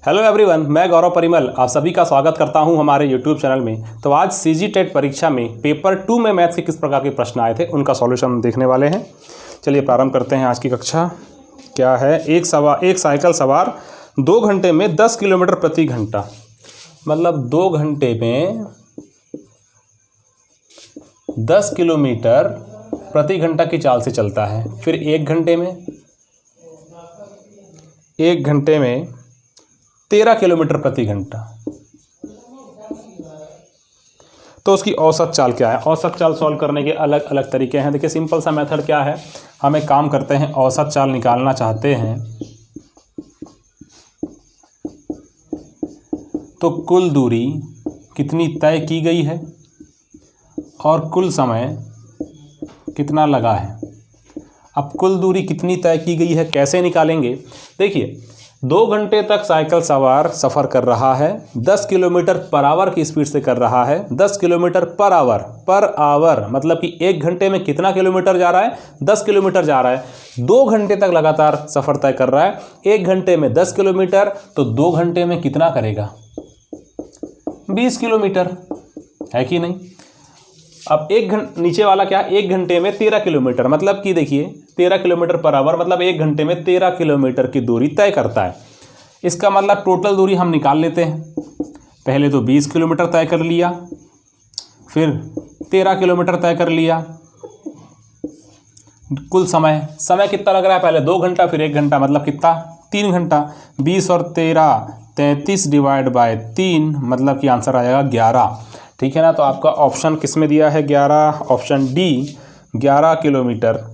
Hello everyone, मैं गौरव परिमल आप सभी का स्वागत करता हूं हमारे यूट्यूब चैनल में। तो आज सीजी टेट परीक्षा में पेपर 2 में मैथ्स के किस प्रकार के प्रश्न आए थे उनका सॉल्यूशन हम देखने वाले हैं। चलिए प्रारंभ करते हैं आज की कक्षा। क्या है, एक साइकिल सवार 2 घंटे में 10 किलोमीटर प्रति घंटा, मतलब 2 घंटे में 10 किलोमीटर प्रति घंटा की चाल से चलता है। फिर 1 घंटे में 13 किलोमीटर प्रति घंटा। तो उसकी औसत चाल क्या है? औसत चाल सॉल्व करने के अलग अलग तरीके हैं। देखिए सिंपल सा मेथड क्या है, हम एक काम करते हैं, औसत चाल निकालना चाहते हैं तो कुल दूरी कितनी तय की गई है और कुल समय कितना लगा है। अब कुल दूरी कितनी तय की गई है कैसे निकालेंगे? देखिए 2 घंटे तक साइकिल सवार सफ़र कर रहा है, 10 किलोमीटर पर आवर की स्पीड से कर रहा है। 10 किलोमीटर पर आवर मतलब कि 1 घंटे में कितना किलोमीटर जा रहा है? 10 किलोमीटर जा रहा है। 2 घंटे तक लगातार सफ़र तय कर रहा है। 1 घंटे में 10 किलोमीटर, तो 2 घंटे में कितना करेगा? 20 किलोमीटर, है कि नहीं? अब नीचे वाला क्या, 1 घंटे में 13 किलोमीटर, मतलब कि देखिए 13 किलोमीटर पर आवर मतलब 1 घंटे में 13 किलोमीटर की दूरी तय करता है। इसका मतलब टोटल दूरी हम निकाल लेते हैं। पहले तो 20 किलोमीटर तय कर लिया, फिर 13 किलोमीटर तय कर लिया। कुल समय कितना लग रहा है? पहले 2 घंटा फिर 1 घंटा, मतलब कितना? 3 घंटा। 20 और 13 33 डिवाइड बाय 3 मतलब कि आंसर आ जाएगा 11। ठीक है ना? तो आपका ऑप्शन किस में दिया है? 11, ऑप्शन डी 11 किलोमीटर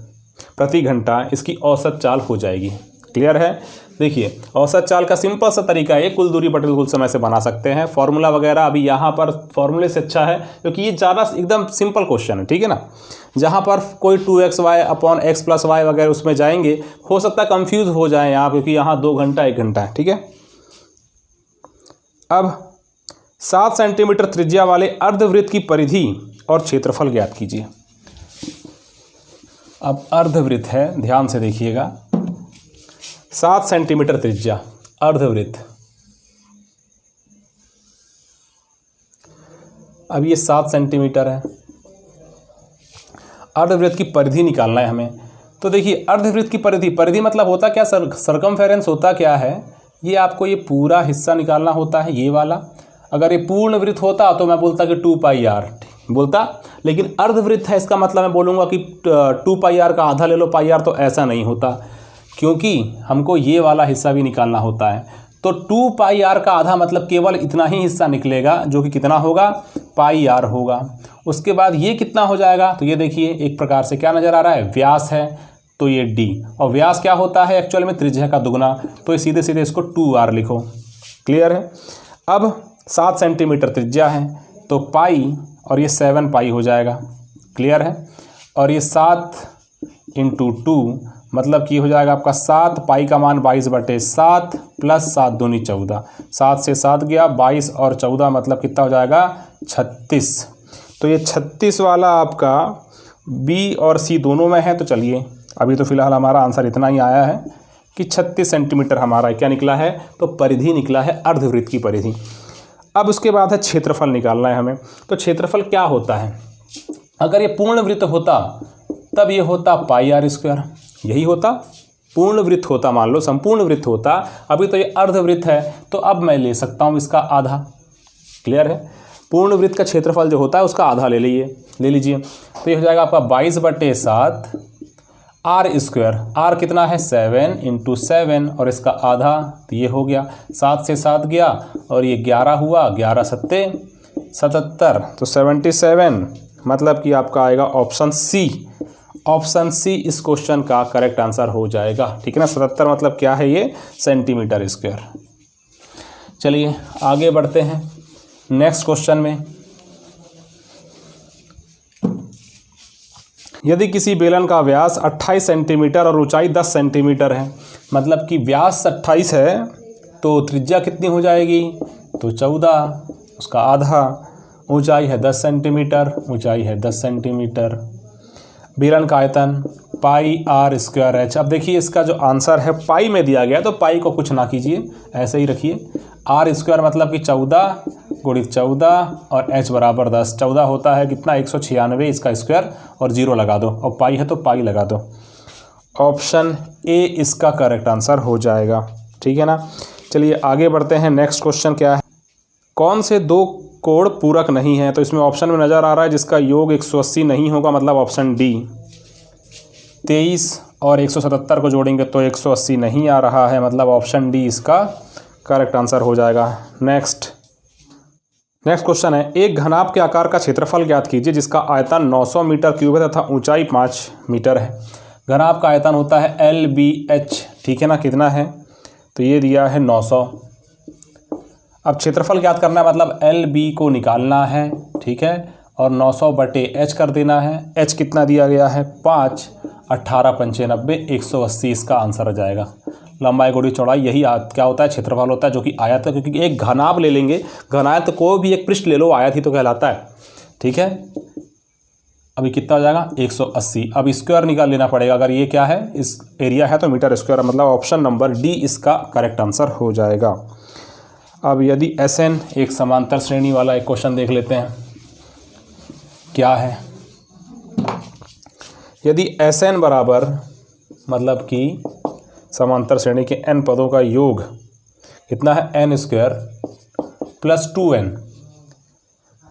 प्रति घंटा इसकी औसत चाल हो जाएगी। क्लियर है? देखिए औसत चाल का सिंपल सा तरीका है, कुल दूरी बटे कुल समय से बना सकते हैं। फॉर्मूला वगैरह अभी यहाँ पर फॉर्मूले से अच्छा है क्योंकि ये ज़्यादा एकदम सिंपल क्वेश्चन है। ठीक है ना? जहाँ पर कोई 2xy अपॉन x + y वगैरह उसमें जाएंगे, हो सकता है कन्फ्यूज़ हो जाए यहाँ, क्योंकि यहाँ 2 घंटा 1 घंटा है। ठीक है, अब 7 सेंटीमीटर त्रिज्या वाले अर्धवृत्त की परिधि और क्षेत्रफल ज्ञात कीजिए। अब अर्धवृत्त है, ध्यान से देखिएगा। 7 सेंटीमीटर त्रिज्या अर्धवृत्त। अब ये 7 सेंटीमीटर है। अर्धवृत्त की परिधि निकालना है हमें। तो देखिए अर्धवृत्त की परिधि मतलब होता क्या? सर्कमफेरेंस होता क्या है? ये आपको ये पूरा हिस्सा निकालना होता है, ये वाला। अगर ये पूर्ण वृत्त होता तो मैं बोलता कि 2πr बोलता, लेकिन अर्धवृत्त है, इसका मतलब मैं बोलूँगा कि 2πr का आधा ले लो πr, तो ऐसा नहीं होता क्योंकि हमको ये वाला हिस्सा भी निकालना होता है। तो 2πr का आधा मतलब केवल इतना ही हिस्सा निकलेगा, जो कि कितना होगा? πr होगा। उसके बाद ये कितना हो जाएगा? तो ये देखिए एक प्रकार से क्या नज़र आ रहा है? व्यास है, तो ये d, और व्यास क्या होता है एक्चुअल में? त्रिज्या का दुगना। तो ये सीधे सीधे इसको 2r लिखो। क्लियर है? अब 7 सेंटीमीटर त्रिज्या है तो पाई और ये 7 पाई हो जाएगा। क्लियर है? और ये 7 × 2 मतलब कि हो जाएगा आपका 7 पाई का मान 22/7 + 7 दूनी 14। 7 से 7 गया, 22 और 14 मतलब कितना हो जाएगा? 36। तो ये 36 वाला आपका बी और सी दोनों में है। तो चलिए अभी तो फिलहाल हमारा आंसर इतना ही आया है कि 36 सेंटीमीटर हमारा क्या निकला है? तो परिधि निकला है, अर्धवृत्त की परिधि। अब उसके बाद है क्षेत्रफल निकालना है हमें। तो क्षेत्रफल क्या होता है? अगर ये पूर्ण वृत्त होता तब ये होता πr², यही होता। पूर्ण वृत्त होता, मान लो संपूर्ण वृत्त होता, अभी तो ये अर्धवृत्त है, तो अब मैं ले सकता हूँ इसका आधा। क्लियर है? पूर्ण वृत्त का क्षेत्रफल जो होता है उसका आधा ले लीजिए। तो ये हो जाएगा आपका 22/7 r²। r कितना है? 7 × 7 और इसका आधा, तो ये हो गया 7 से 7 गया और ये 11 हुआ। 11 सत्ते 77, तो 77 मतलब कि आपका आएगा ऑप्शन सी। ऑप्शन सी इस क्वेश्चन का करेक्ट आंसर हो जाएगा। ठीक है ना? 77 मतलब क्या है? ये सेंटीमीटर स्क्वायर। चलिए आगे बढ़ते हैं नेक्स्ट क्वेश्चन में। यदि किसी बेलन का व्यास 28 सेंटीमीटर और ऊंचाई 10 सेंटीमीटर है, मतलब कि व्यास 28 है तो त्रिज्या कितनी हो जाएगी? तो 14, उसका आधा। ऊंचाई है 10 सेंटीमीटर, ऊंचाई है 10 सेंटीमीटर। बेलन का आयतन पाई आर स्क्वायर एच। अब देखिए इसका जो आंसर है पाई में दिया गया, तो पाई को कुछ ना कीजिए, ऐसे ही रखिए। आर स्क्वायर मतलब कि 14 गुणित 14 और एच बराबर 10। 14 होता है कितना 196, इसका स्क्वायर और 0 लगा दो, और पाई है तो पाई लगा दो। ऑप्शन ए इसका करेक्ट आंसर हो जाएगा, ठीक है ना। चलिए आगे बढ़ते हैं। नेक्स्ट क्वेश्चन क्या है, कौन से दो कोण पूरक नहीं है? तो इसमें ऑप्शन में नज़र आ रहा है जिसका योग 180 नहीं होगा, मतलब ऑप्शन डी। 23 और 177 को जोड़ेंगे तो 180 नहीं आ रहा है, मतलब ऑप्शन डी इसका करेक्ट आंसर हो जाएगा। नेक्स्ट क्वेश्चन है, एक घनाभ के आकार का क्षेत्रफल ज्ञात कीजिए जिसका आयतन 900 मीटर क्यूब है तथा ऊंचाई 5 मीटर है। घनाभ का आयतन होता है LBH, ठीक है ना। कितना है? तो ये दिया है 900। अब क्षेत्रफल ज्ञात करना है, मतलब LB को निकालना है, ठीक है, और 900 बटे H कर देना है। H कितना दिया गया है? 5, 18 95, 180 इसका आंसर आ जाएगा। लंबाई गुणी चौड़ाई, यही क्या होता है? क्षेत्रफल होता है, जो कि आयत है, क्योंकि एक घनाभ ले लेंगे, घनायत कोई भी एक पृष्ठ ले लो, आयत ही तो कहलाता है, ठीक है। अभी कितना हो जाएगा? 180। अब स्क्वायर निकाल लेना पड़ेगा, अगर ये क्या है, इस एरिया है तो मीटर स्क्वायर, मतलब ऑप्शन नंबर डी इसका करेक्ट आंसर हो जाएगा। अब यदि SN एक समांतर श्रेणी वाला एक क्वेश्चन देख लेते हैं, क्या है। यदि SN बराबर, मतलब कि समांतर श्रेणी के n पदों का योग कितना है? n square plus 2n।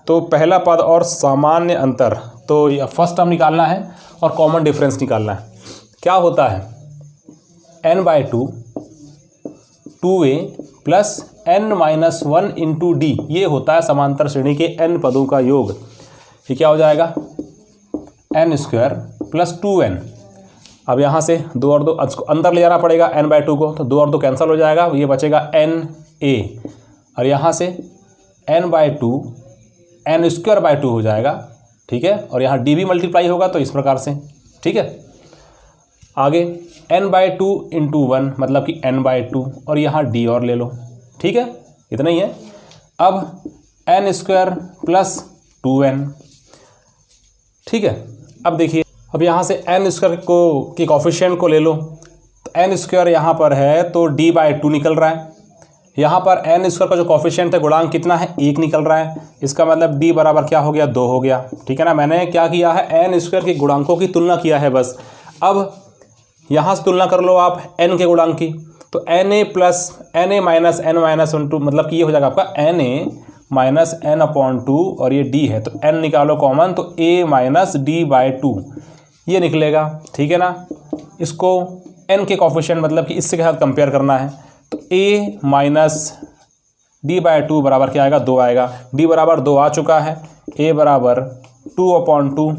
तो पहला पद और सामान्य अंतर, तो फर्स्ट टर्म निकालना है और कॉमन डिफरेंस निकालना है। क्या होता है? n/2 2a plus n-1 into D, ये होता है समांतर श्रेणी के n पदों का योग। ये क्या हो जाएगा? n square plus 2n। अब यहाँ से 2 और 2 अंदर ले जाना पड़ेगा n/2 को, तो 2 और 2 कैंसिल हो जाएगा, ये बचेगा na, और यहाँ से n/2 n स्क्वायर बाई 2 हो जाएगा, ठीक है, और यहाँ डी भी मल्टीप्लाई होगा, तो इस प्रकार से, ठीक है। आगे n/2 इंटू 1 मतलब कि n/2, और यहाँ डी और ले लो, ठीक है, इतना ही है। अब n स्क्वायर प्लस 2n, ठीक है। अब देखिए, अब यहाँ से n स्क्वायर के कॉफिशिएंट को ले लो, तो n स्क्वायर यहाँ पर है तो d/2 निकल रहा है। यहाँ पर n स्क्वायर का जो कॉफिशिएंट है, गुणांक कितना है? 1 निकल रहा है। इसका मतलब d बराबर क्या हो गया? 2 हो गया, ठीक है ना। मैंने क्या किया है? n स्क्वायर के गुणांकों की तुलना किया है बस। अब यहाँ से तुलना कर लो आप n के गुणांक की, तो na plus na minus n-1/2, मतलब कि ये हो जाएगा आपका na माइनस n/2, और ये d है तो n निकालो कॉमन, तो a माइनस d/2 ये निकलेगा, ठीक है ना। इसको n के कॉफिशिएंट मतलब कि इससे के साथ कंपेयर करना है, तो a माइनस d/2 बराबर क्या आएगा? 2 आएगा। d बराबर 2 आ चुका है, a बराबर 2/2,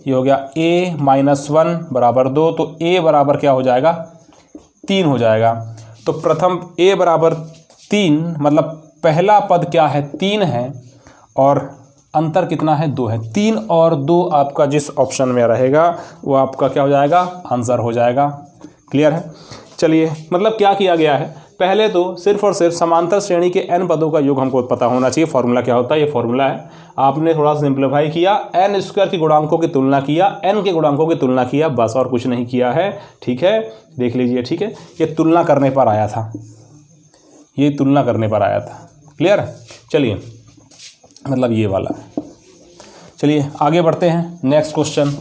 ये हो गया a माइनस 1 बराबर 2, तो a बराबर क्या हो जाएगा? 3 हो जाएगा। तो प्रथम a बराबर 3, मतलब पहला पद क्या है? 3 है, और अंतर कितना है? 2 है। 3 और 2 आपका जिस ऑप्शन में रहेगा वो आपका क्या हो जाएगा? आंसर हो जाएगा। क्लियर है? चलिए, मतलब क्या किया गया है, पहले तो सिर्फ और सिर्फ समांतर श्रेणी के n पदों का योग हमको पता होना चाहिए। फॉर्मूला क्या होता है? ये फॉर्मूला है। आपने थोड़ा सिंप्लीफाई किया, n स्क्वायर के गुणांकों की तुलना किया, n के गुणांकों की तुलना किया, बस, और कुछ नहीं किया है, ठीक है। देख लीजिए, ठीक है, ये तुलना करने पर आया था, ये तुलना करने पर आया था। क्लियर है? चलिए, मतलब ये वाला। चलिए आगे बढ़ते हैं। नेक्स्ट क्वेश्चन,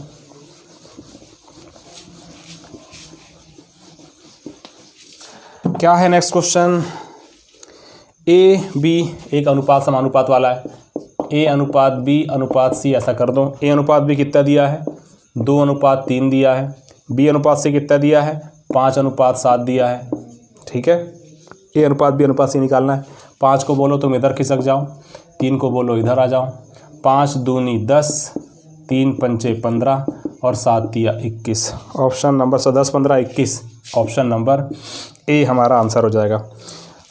क्या है नेक्स्ट क्वेश्चन? a b एक अनुपात समानुपात वाला है, a अनुपात b अनुपात c ऐसा कर दो। a अनुपात b कितना दिया है? 2:3 दिया है। b अनुपात c कितना दिया है? 5:7 दिया है, ठीक है। a अनुपात b अनुपात c निकालना है। 5 को बोलो तुम इधर खिसक जाओ, 3 को बोलो इधर आ जाओ। 5 दूनी 10, 3 पंचे 15 और 7 दिया 21। Option number 10 15 21, option number A हमारा आंसर हो जाएगा।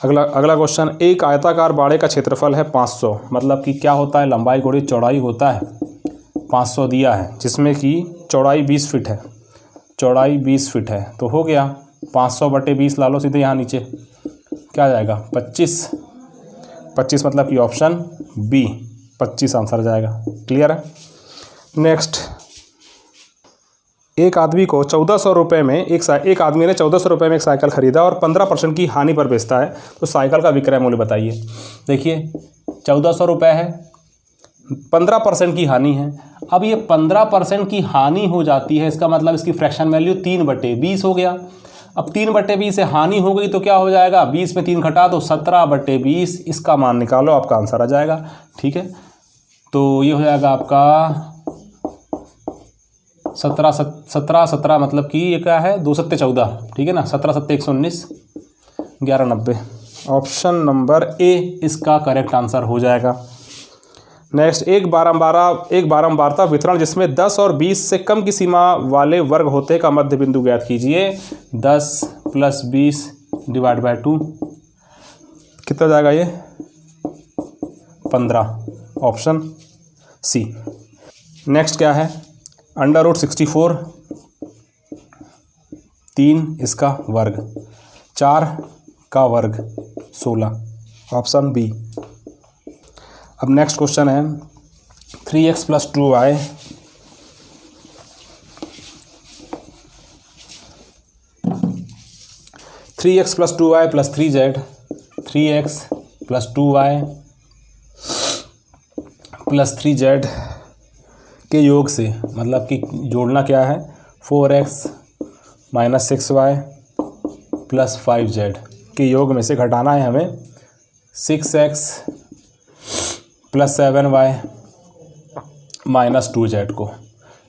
अगला क्वेश्चन, एक आयताकार बाड़े का क्षेत्रफल है 500, मतलब कि क्या होता है? लंबाई गुणी चौड़ाई होता है। 500 दिया है, जिसमें कि चौड़ाई 20 फीट है, चौड़ाई 20 फीट है, तो हो गया 500 बटे 20 ला लो सीधे यहाँ नीचे, क्या आ जाएगा? 25 मतलब कि ऑप्शन बी 25 आंसर आ जाएगा। क्लियर है? नेक्स्ट, एक आदमी को 1400 रुपये में एक आदमी ने 1400 रुपये में एक साइकिल खरीदा और 15% की हानि पर बेचता है, तो साइकिल का विक्रय मूल्य बताइए। देखिए 1400 रुपये है, 15% की हानि है। अब ये 15% की हानि हो जाती है, इसका मतलब इसकी फ्रैक्शन वैल्यू 3/20 हो गया। अब 3/20 से हानि हो गई तो क्या हो जाएगा, 20 में 3 घटा दो 17/20, इसका मान निकालो, आपका आंसर आ जाएगा। ठीक है, तो ये हो जाएगा आपका 17 मतलब कि ये क्या है, 2 सत्ते 14, ठीक है ना, 17 सत्ते 119, 1190। ऑप्शन नंबर ए इसका करेक्ट आंसर हो जाएगा। नेक्स्ट, एक बारंबारता वितरण जिसमें 10 और 20 से कम की सीमा वाले वर्ग होते का मध्य बिंदु ज्ञात कीजिए। 10 + 20 / 2 कितना जाएगा, ये 15, ऑप्शन सी। नेक्स्ट क्या है, √64, 3 इसका वर्ग, 4 का वर्ग 16, ऑप्शन बी। अब नेक्स्ट क्वेश्चन है 3x + 2y 3x + 2y + 3z 3x + 2y + 3z के योग से, मतलब कि जोड़ना क्या है, 4x - 6y + 5z के योग में से घटाना है हमें 6x + 7y - 2z को।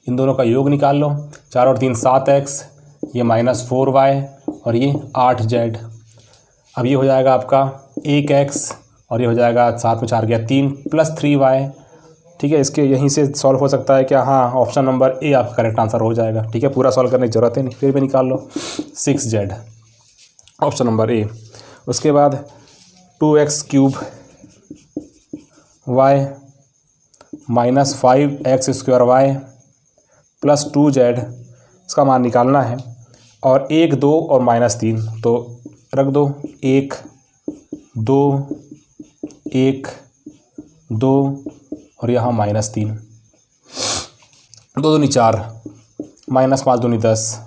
इन दोनों का योग निकाल लो, 4 और 3 7x, ये -4y और ये 8z। अब ये हो जाएगा आपका 1x और ये हो जाएगा 7 में 4 गया 3 + 3y। ठीक है, इसके यहीं से सॉल्व हो सकता है क्या, हाँ, ऑप्शन नंबर ए आपका करेक्ट आंसर हो जाएगा। ठीक है, पूरा सॉल्व करने की ज़रूरत है नहीं, फिर भी निकाल लो 6z, ऑप्शन नंबर ए। उसके बाद 2x³ y - 5x² + 2z, इसका मान निकालना है, और 1 2 और -3 तो रख दो, 1 2 1 2 और यहाँ -3, 2 दूनी 4, -5 दूनी 10,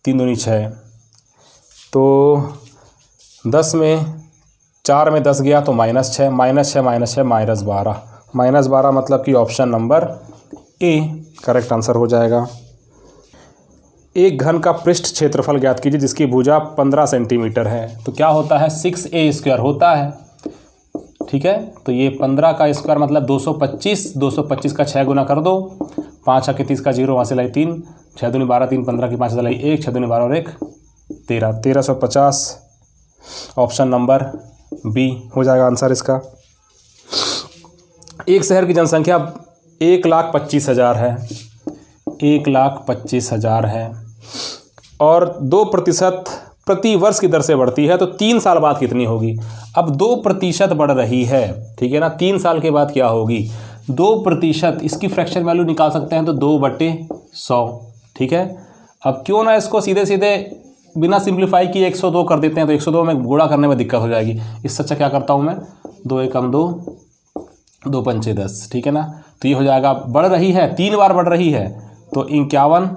3 दूनी 6, तो 10 में 4 में 10 गया तो -6 -6 -6 -12 मतलब कि option number A correct answer हो जाएगा। एक घन का पृष्ठ क्षेत्रफल ज्ञात कीजिए जिसकी भुजा 15 सेंटीमीटर है, तो क्या होता है, 6a² होता है। ठीक है, तो ये 15 का स्क्वायर मतलब 225, 225 का 6 गुना कर दो, 5 × 30 का 0, वहाँ से लाई 3, 6 दूनी 12, 3 15 की 5 से लाई 1, 6 दूनी 12 और 1 13, 1350, ऑप्शन नंबर बी हो जाएगा आंसर इसका। एक शहर की जनसंख्या 1,25,000 है, 1,25,000 है और 2% प्रति वर्ष की दर से बढ़ती है, तो 3 साल बाद कितनी होगी। अब 2% बढ़ रही है, ठीक है ना, 3 साल के बाद क्या होगी, 2%, इसकी फ्रैक्शन वैल्यू निकाल सकते हैं तो 2/100। ठीक है, अब क्यों ना इसको सीधे सीधे बिना सिंप्लीफाई किए 102 कर देते हैं, तो 102 में गुणा करने में दिक्कत हो जाएगी। इससे अच्छा क्या करता हूँ मैं, 2 एकम 2, 2 पंचे 10, ठीक है ना, तो ये हो जाएगा, बढ़ रही है, 3 बार बढ़ रही है, तो 51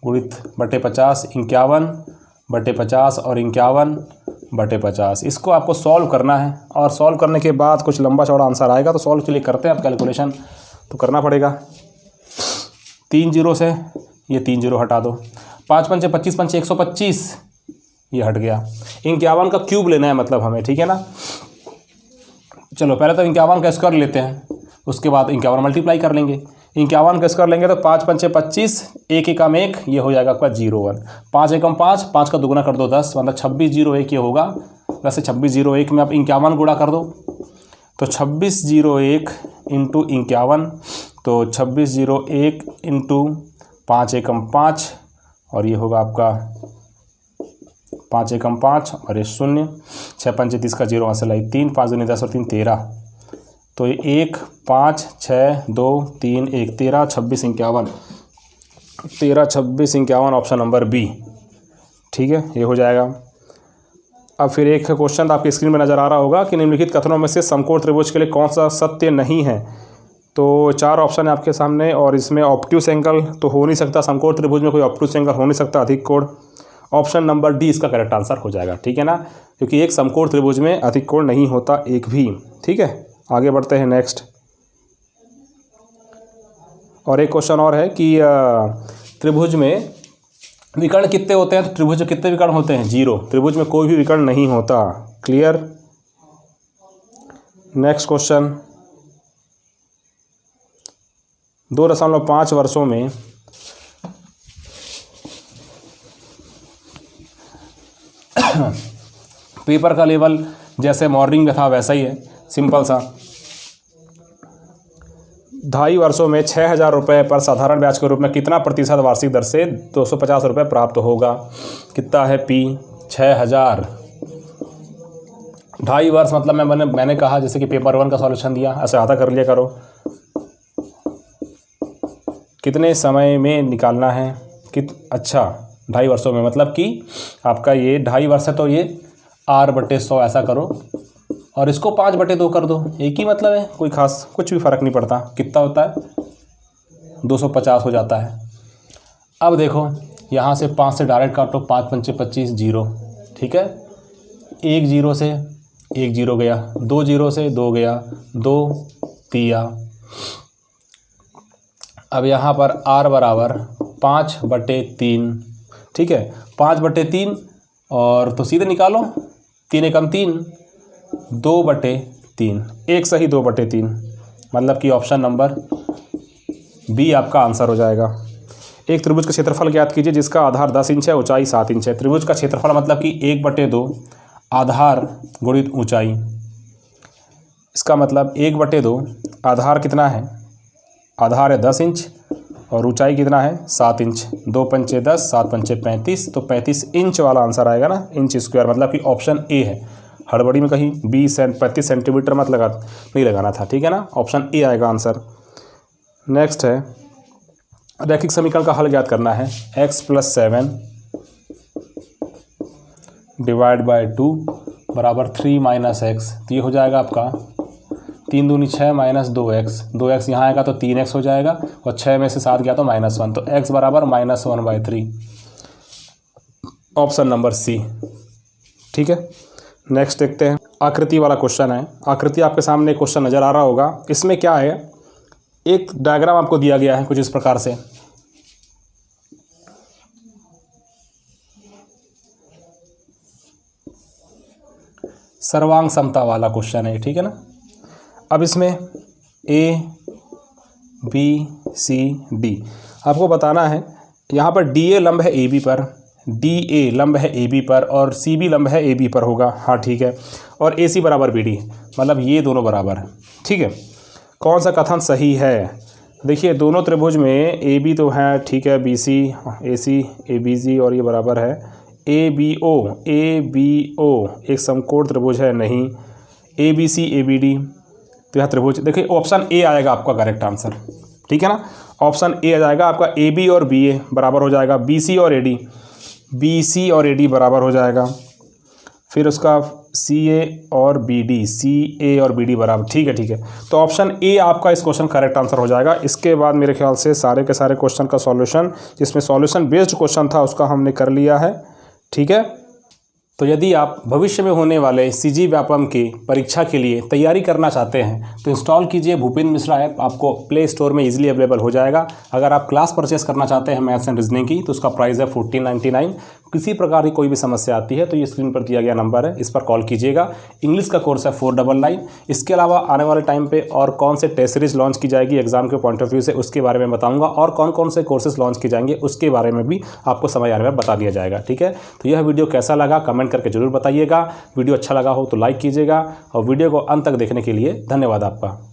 गुणित बटे 50, 51/50 और 51/50। इसको आपको सॉल्व करना है, और सॉल्व करने के बाद कुछ लंबा चौड़ा आंसर आएगा, तो सॉल्व के लिए करते हैं आप कैलकुलेशन, तो करना पड़ेगा। 3 0 से ये 3 0 हटा दो, 5 पंचे 25 पंचे 125, ये हट गया। 51 का क्यूब लेना है मतलब हमें, ठीक है ना। चलो पहले तो 51 का स्क्वायर लेते हैं, उसके बाद 51 मल्टीप्लाई कर लेंगे। 51 का स्क्वायर लेंगे तो 5 पंचे 25, 1 एकम 1, ये हो जाएगा आपका 01। 5 एकम 5, 5 का दुगुना कर दो 10, मतलब 2601 ये होगा। वैसे 2601 में आप 51 गुणा कर दो, तो 2601 इंटू 51, तो 2601 इंटू 5 एकम 5, और ये होगा आपका 5 एकम 5 और ये 0, 6 पंचे 30 का 0, वहाँ से लाई 3, 5 दूनी 10 और 3 13, तो ये 1 5 6 2 3 1 13, 26 51, 13 26 51, ऑप्शन नंबर बी। ठीक है, ये हो जाएगा। अब फिर एक क्वेश्चन आपकी स्क्रीन में नज़र आ रहा होगा कि निम्नलिखित कथनों में से समकोण त्रिभुज के लिए कौन सा सत्य नहीं है। तो 4 ऑप्शन है आपके सामने, और इसमें ऑब्ट्यूस एंगल तो हो नहीं सकता, समकोण त्रिभुज में कोई ऑब्ट्यूस एंगल हो नहीं सकता, अधिक कोण। ऑप्शन नंबर डी इसका करेक्ट आंसर हो जाएगा, ठीक है ना, क्योंकि एक समकोण त्रिभुज में अधिक कोण नहीं होता एक भी, ठीक है। आगे बढ़ते हैं नेक्स्ट। और एक क्वेश्चन और है कि त्रिभुज में विकर्ण कितने होते हैं, तो त्रिभुज में कितने विकर्ण होते हैं, 0। त्रिभुज में कोई भी विकर्ण नहीं होता, क्लियर। नेक्स्ट क्वेश्चन, 2.5 वर्षों में पेपर का लेवल जैसे मॉर्निंग में था वैसा ही है, सिंपल सा। 2.5 वर्षों में 6,000 रुपये पर साधारण ब्याज के रूप में कितना प्रतिशत वार्षिक दर से 250 रुपये प्राप्त होगा। कितना है P, 6,000। 2.5 वर्ष मतलब मैंने कहा जैसे कि पेपर 1 का सॉल्यूशन दिया, ऐसे आधा कर लिया करो। कितने समय में निकालना है, अच्छा 2.5 वर्षों में, मतलब कि आपका ये 2.5 वर्ष है तो ये R/100 ऐसा करो, और इसको 5/2 कर दो, एक ही मतलब है, कोई खास कुछ भी फ़र्क नहीं पड़ता। कितना होता है, 250 हो जाता है। अब देखो यहाँ से 5 से डायरेक्ट काटो, 5 पंचे 25, 0, ठीक है। 1 0 से 1 0 गया, 2 0 से 2 गया, 2 दिया। अब यहाँ पर R बराबर 5/3, ठीक है, 5/3, और तो सीधे निकालो, 3 एकम 3, 2/3, एक सही 2/3, मतलब कि ऑप्शन नंबर बी आपका आंसर हो जाएगा। एक त्रिभुज का क्षेत्रफल ज्ञात कीजिए जिसका आधार 10 इंच है, ऊंचाई 7 इंच है। त्रिभुज का क्षेत्रफल मतलब कि 1/2 आधार गुणित ऊंचाई, इसका मतलब 1/2 आधार कितना है, आधार है 10 इंच और ऊंचाई कितना है 7 इंच। 2 पंचे 10, 7 पंचे 35, तो 35 इंच वाला आंसर आएगा ना, इंच स्क्वायर, मतलब कि ऑप्शन ए है। हड़बड़ी में कहीं 35 सेंटीमीटर मत नहीं लगाना था, ठीक है ना, ऑप्शन ए आएगा आंसर। नेक्स्ट है, रैखिक समीकरण का हल ज्ञात करना है। x + 7 / 2 बराबर 3 - x, तो ये हो जाएगा आपका 3 दूनी 6 - 2x, 2x यहाँ आएगा तो 3x हो जाएगा, और 6 में से 7 गया तो -1, तो x बराबर -1/3, ऑप्शन नंबर सी, ठीक है। नेक्स्ट देखते हैं, आकृति वाला क्वेश्चन है। आकृति आपके सामने क्वेश्चन नज़र आ रहा होगा। इसमें क्या है, एक डायग्राम आपको दिया गया है कुछ इस प्रकार से, सर्वांग समता वाला क्वेश्चन है, ठीक है ना। अब इसमें A, B, C, D आपको बताना है। यहाँ पर DA लंब है AB पर, DA लंब है AB पर, और CB लंब है AB पर होगा, हाँ ठीक है, और AC बराबर BD, मतलब ये दोनों बराबर है, ठीक है। कौन सा कथन सही है, देखिए दोनों त्रिभुज में AB तो है, ठीक है, BC, AC, ABG, और ये बराबर है ABO। ABO एक समकोण त्रिभुज है नहीं, ABC, ABD, तो यह त्रिभुज, देखिए ऑप्शन ए आएगा आपका करेक्ट आंसर, ठीक है ना। ऑप्शन ए आ जाएगा आपका, AB और BA बराबर हो जाएगा, BC और AD बराबर हो जाएगा, फिर उसका CA और BD, CA और BD बराबर, ठीक है। तो ऑप्शन ए आपका इस क्वेश्चन करेक्ट आंसर हो जाएगा। इसके बाद मेरे ख्याल से सारे के सारे क्वेश्चन का सॉल्यूशन, जिसमें सॉल्यूशन बेस्ड क्वेश्चन था, उसका हमने कर लिया है, ठीक है। तो यदि आप भविष्य में होने वाले CG व्यापम की परीक्षा के लिए तैयारी करना चाहते हैं तो इंस्टॉल कीजिए भूपेंद्र मिश्रा ऐप, आपको प्ले स्टोर में इजीली अवेलेबल हो जाएगा। अगर आप क्लास परचेस करना चाहते हैं मैथ्स एंड रीजनिंग की, तो उसका प्राइस है 1499। किसी प्रकार की कोई भी समस्या आती है तो ये स्क्रीन पर दिया गया नंबर है, इस पर कॉल कीजिएगा। इंग्लिश का कोर्स है 499। इसके अलावा आने वाले टाइम पे और कौन से टेस्ट सीरीज लॉन्च की जाएगी एग्जाम के पॉइंट ऑफ व्यू से, उसके बारे में बताऊंगा, और कौन कौन से कोर्सेज लॉन्च किए जाएंगे उसके बारे में भी आपको समय आने में बता दिया जाएगा, ठीक है। तो यह वीडियो कैसा लगा कमेंट करके जरूर बताइएगा। वीडियो अच्छा लगा हो तो लाइक कीजिएगा, और वीडियो को अंत तक देखने के लिए धन्यवाद आपका।